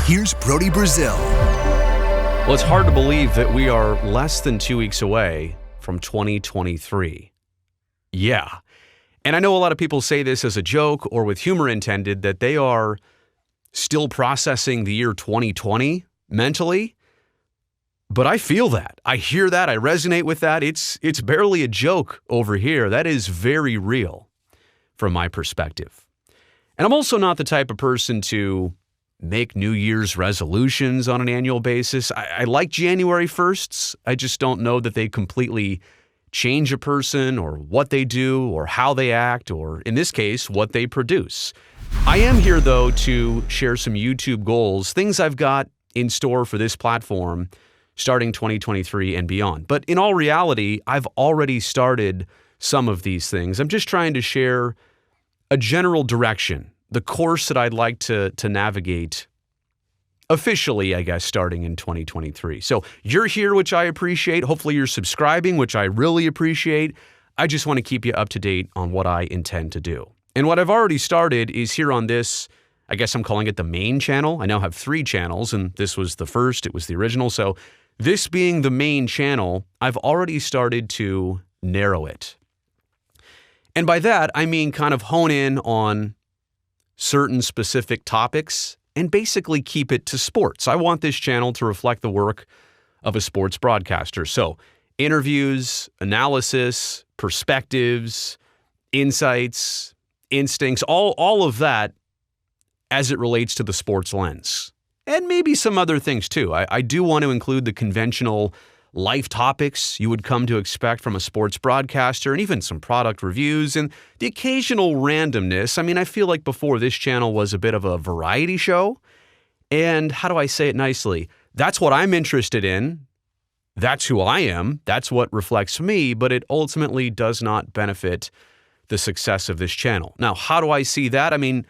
Here's Brody Brazil. Well, it's hard to believe that we are less than 2 weeks away from 2023. Yeah. And I know a lot of people say this as a joke or with humor intended, that they are still processing the year 2020 mentally. But I feel that. I hear that. I resonate with that. It's barely a joke over here. That is very real from my perspective. And I'm also not the type of person to make New Year's resolutions on an annual basis. I like January 1sts. I just don't know that they completely change a person or what they do or how they act or, in this case, what they produce. I am here, though, to share some YouTube goals, things I've got in store for this platform starting 2023 and beyond. But in all reality, I've already started some of these things. I'm just trying to share a general direction, the course that I'd like to navigate officially, I guess, starting in 2023. So you're here, which I appreciate. Hopefully you're subscribing, which I really appreciate. I just want to keep you up to date on what I intend to do. And what I've already started is here on this, I guess I'm calling it the main channel. I now have 3 channels, and this was the first. It was the original. So this being the main channel, I've already started to narrow it. And by that, I mean kind of hone in on certain specific topics and basically keep it to sports. I want this channel to reflect the work of a sports broadcaster. So interviews, analysis, perspectives, insights, instincts, all of that as it relates to the sports lens. And maybe some other things too. I do want to include the conventional life topics you would come to expect from a sports broadcaster, and even some product reviews and the occasional randomness. I mean, I feel like before this channel was a bit of a variety show. And how do I say it nicely? That's what I'm interested in. That's who I am. That's what reflects me, but it ultimately does not benefit the success of this channel. Now, how do I see that? I mean,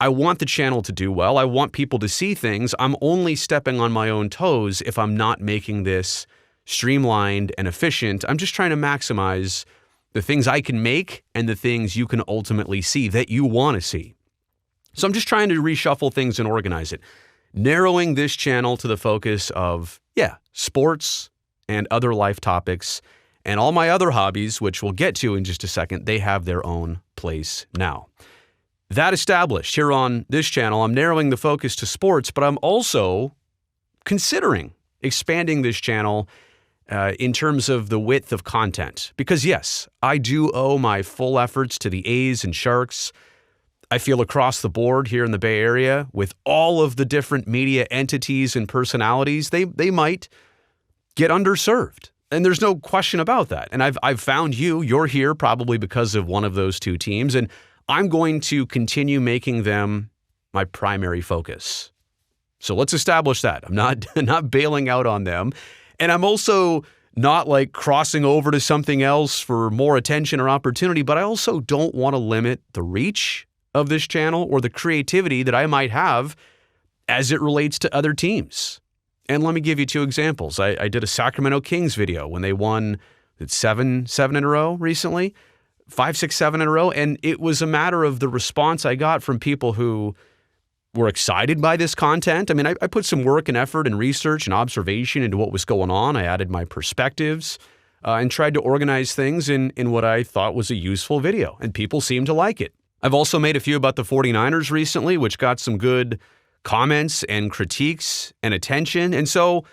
I want the channel to do well. I want people to see things. I'm only stepping on my own toes if I'm not making this streamlined and efficient. I'm just trying to maximize the things I can make and the things you can ultimately see that you want to see. So I'm just trying to reshuffle things and organize it, narrowing this channel to the focus of, sports and other life topics, and all my other hobbies, which we'll get to in just a second. They have their own place now. That established, here on this channel, I'm narrowing the focus to sports, but I'm also considering expanding this channel in terms of the width of content. Because yes, I do owe my full efforts to the A's and Sharks. I feel across the board here in the Bay Area with all of the different media entities and personalities, they might get underserved. And there's no question about that. And I've found you're here probably because of one of those 2 teams. And I'm going to continue making them my primary focus. So let's establish that. I'm not bailing out on them. And I'm also not like crossing over to something else for more attention or opportunity, but I also don't want to limit the reach of this channel or the creativity that I might have as it relates to other teams. And let me give you 2 examples. I did a Sacramento Kings video when they won 7 in a row recently. 5, 6, 7 in a row. And it was a matter of the response I got from people who were excited by this content. I mean, I put some work and effort and research and observation into what was going on. I added my perspectives and tried to organize things in what I thought was a useful video. And people seemed to like it. I've also made a few about the 49ers recently, which got some good comments and critiques and attention. And so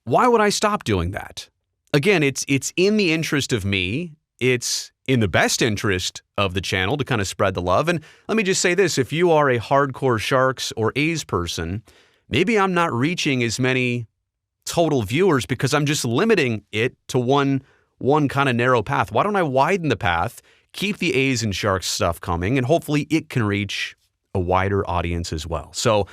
why would I stop doing that? Again, it's in the interest of me. It's in the best interest of the channel to kind of spread the love. And let me just say this, if you are a hardcore Sharks or A's person, maybe I'm not reaching as many total viewers because I'm just limiting it to one kind of narrow path. Why don't I widen the path, keep the A's and Sharks stuff coming, and hopefully it can reach a wider audience as well. So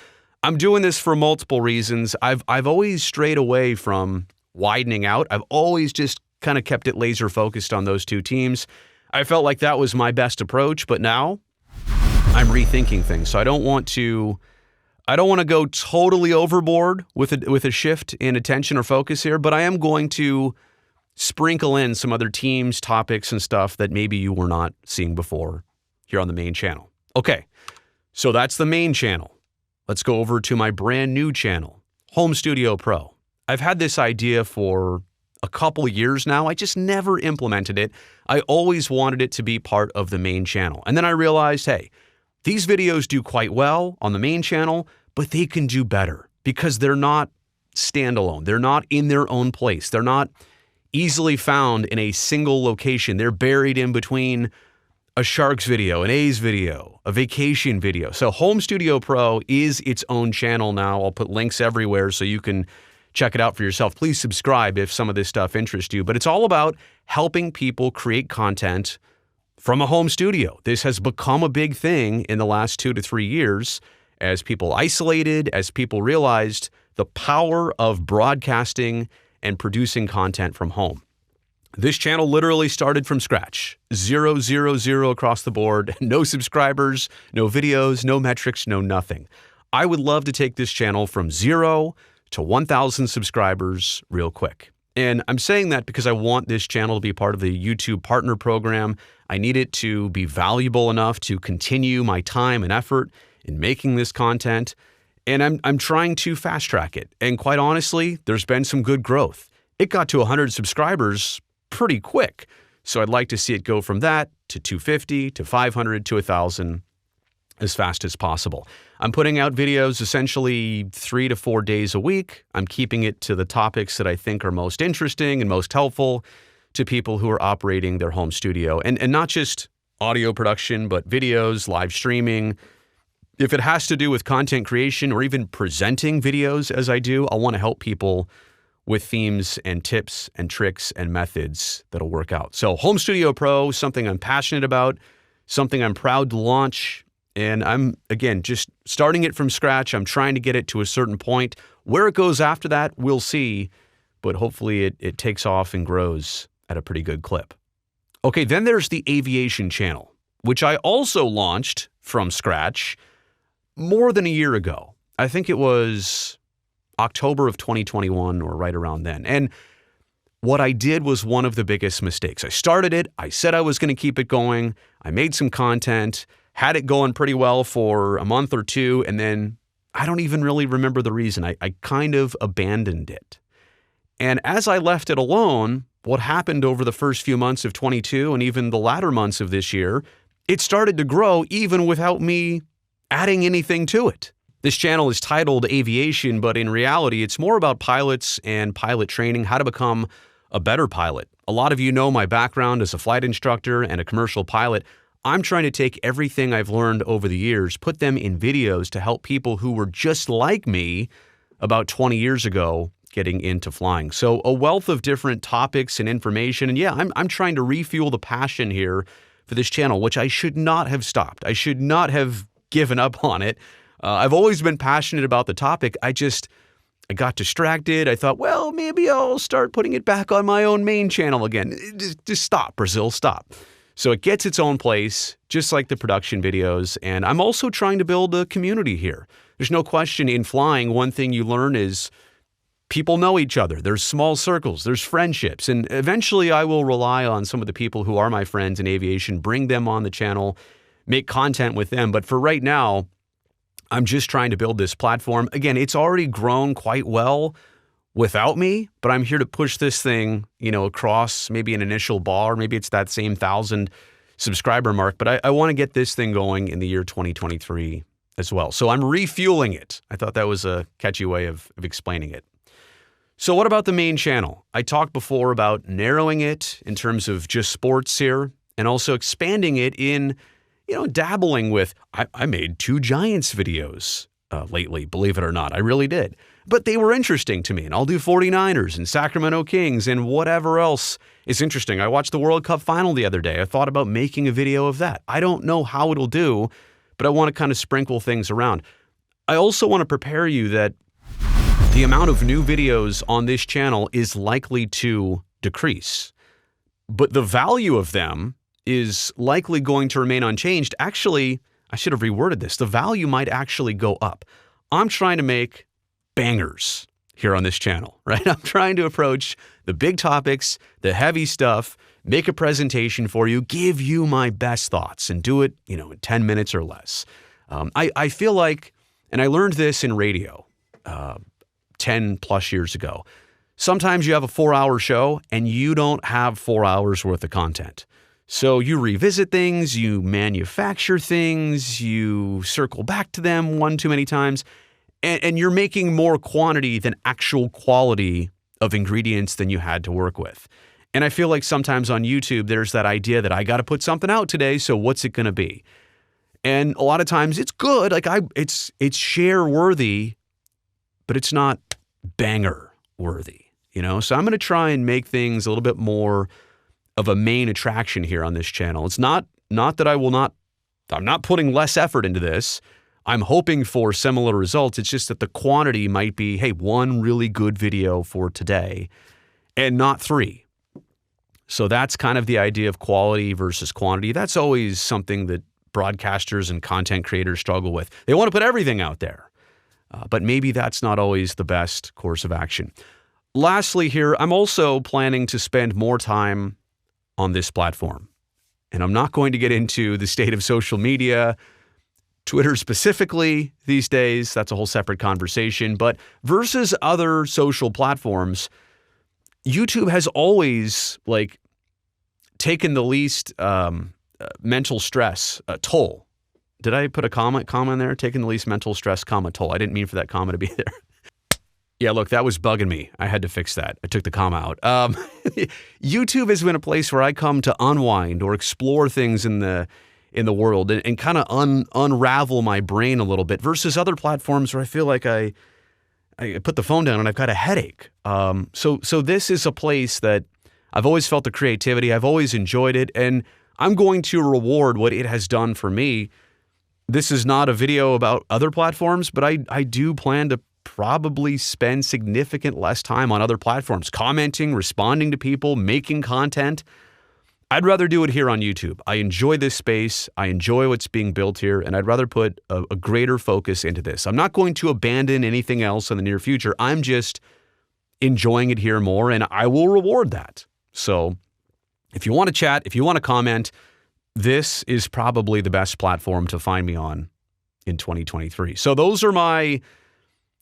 I'm doing this for multiple reasons. I've always strayed away from widening out. I've always just kind of kept it laser focused on those 2 teams. I felt like that was my best approach, but now I'm rethinking things. So I don't want to go totally overboard with a shift in attention or focus here, but I am going to sprinkle in some other teams, topics, and stuff that maybe you were not seeing before here on the main channel. Okay, so that's the main channel. let's go over to my brand new channel, Home Studio Pro. I've had this idea for a couple years now. I just never implemented it. I always wanted it to be part of the main channel. And then I realized, hey, these videos do quite well on the main channel, but they can do better because they're not standalone. They're not in their own place. They're not easily found in a single location. They're buried in between a Sharks video, an A's video, a vacation video. So Home Studio Pro is its own channel now. I'll put links everywhere so you can check it out for yourself. Please subscribe if some of this stuff interests you. But it's all about helping people create content from a home studio. This has become a big thing in the last 2 to 3 years as people isolated, as people realized the power of broadcasting and producing content from home. This channel literally started from scratch. 0, 0, 0 across the board. No subscribers, no videos, no metrics, no nothing. I would love to take this channel from 0 to 1,000 subscribers real quick. And I'm saying that because I want this channel to be part of the YouTube Partner Program. I need it to be valuable enough to continue my time and effort in making this content. And I'm trying to fast track it. And quite honestly, there's been some good growth. It got to 100 subscribers pretty quick. So I'd like to see it go from that to 250 to 500 to 1,000 as fast as possible. I'm putting out videos essentially 3 to 4 days a week. I'm keeping it to the topics that I think are most interesting and most helpful to people who are operating their home studio. And not just audio production, but videos, live streaming. If it has to do with content creation or even presenting videos as I do, I want to help people with themes and tips and tricks and methods that'll work out. So Home Studio Pro, something I'm passionate about, something I'm proud to launch. And I'm, again, just starting it from scratch. I'm trying to get it to a certain point. Where it goes after that, we'll see. But hopefully it takes off and grows at a pretty good clip. Okay, then there's the aviation channel, which I also launched from scratch more than a year ago. I think it was October of 2021 or right around then. And what I did was one of the biggest mistakes. I started it. I said I was going to keep it going. I made some content, had it going pretty well for a month or two, and then I don't even really remember the reason. I kind of abandoned it. And as I left it alone, what happened over the first few months of 22 and even the latter months of this year, it started to grow even without me adding anything to it. This channel is titled Aviation, but in reality, it's more about pilots and pilot training, how to become a better pilot. A lot of you know my background as a flight instructor and a commercial pilot. I'm trying to take everything I've learned over the years, put them in videos to help people who were just like me about 20 years ago getting into flying. So a wealth of different topics and information. And yeah, I'm trying to refuel the passion here for this channel, which I should not have stopped. I should not have given up on it. I've always been passionate about the topic. I got distracted. I thought, well, maybe I'll start putting it back on my own main channel again. Just stop, Brazil, stop. So it gets its own place, just like the production videos. And I'm also trying to build a community here. There's no question in flying, one thing you learn is people know each other. There's small circles, there's friendships. And eventually I will rely on some of the people who are my friends in aviation, bring them on the channel, make content with them. But for right now, I'm just trying to build this platform. Again, it's already grown quite well without me, but I'm here to push this thing, across maybe an initial bar. Maybe it's that same 1,000 subscriber mark, but I want to get this thing going in the year 2023 as well. So I'm refueling it. I thought that was a catchy way of explaining it. So what about the main channel? I talked before about narrowing it in terms of just sports here and also expanding it in dabbling with, I made 2 Giants videos lately, believe it or not. I really did. But they were interesting to me, and I'll do 49ers and Sacramento Kings and whatever else is interesting. I watched the World Cup final the other day. I thought about making a video of that. I don't know how it'll do, but I want to kind of sprinkle things around. I also want to prepare you that the amount of new videos on this channel is likely to decrease, but the value of them is likely going to remain unchanged. Actually, I should have reworded this. The value might actually go up. I'm trying to make bangers here on this channel, right? I'm trying to approach the big topics, the heavy stuff, make a presentation for you, give you my best thoughts, and do it, in 10 minutes or less. I feel like And I learned this in radio 10 plus years ago. Sometimes you have a 4-hour show and you don't have 4 hours worth of content. So you revisit things, you manufacture things, you circle back to them one too many times, and you're making more quantity than actual quality of ingredients than you had to work with. And I feel like sometimes on YouTube, there's that idea that I got to put something out today, so what's it going to be? And a lot of times it's good, like it's share worthy, but it's not banger worthy, you know? So I'm going to try and make things a little bit more of a main attraction here on this channel. It's not that I'm not putting less effort into this. I'm hoping for similar results. It's just that the quantity might be, hey, one really good video for today and not 3. So that's kind of the idea of quality versus quantity. That's always something that broadcasters and content creators struggle with. They want to put everything out there, but maybe that's not always the best course of action. Lastly here, I'm also planning to spend more time on this platform. And I'm not going to get into the state of social media, Twitter specifically these days. That's a whole separate conversation. But versus other social platforms, YouTube has always taken the least mental stress toll. Did I put a comma in there? Taking the least mental stress, toll. I didn't mean for that comma to be there. Yeah, look, that was bugging me. I had to fix that. I took the comma out. YouTube has been a place where I come to unwind or explore things in the world and kind of unravel my brain a little bit versus other platforms where I feel like I put the phone down and I've got a headache. So this is a place that I've always felt the creativity. I've always enjoyed it, and I'm going to reward what it has done for me. This is not a video about other platforms, but I do plan to probably spend significant less time on other platforms, commenting, responding to people, making content. I'd rather do it here on YouTube. I enjoy this space. I enjoy what's being built here, and I'd rather put a greater focus into this. I'm not going to abandon anything else in the near future. I'm just enjoying it here more, and I will reward that. So if you want to chat, if you want to comment, this is probably the best platform to find me on in 2023. So those are my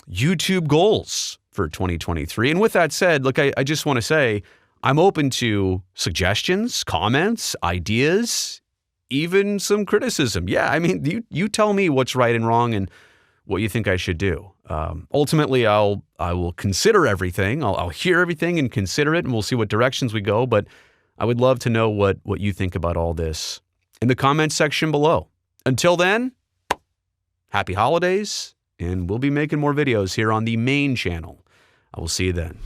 YouTube goals for 2023. And with that said, look, I just want to say I'm open to suggestions, comments, ideas, even some criticism. Yeah, I mean, you tell me what's right and wrong and what you think I should do. Ultimately, I will consider everything. I'll hear everything and consider it, and we'll see what directions we go. But I would love to know what you think about all this in the comments section below. Until then, happy holidays. And we'll be making more videos here on the main channel. I will see you then.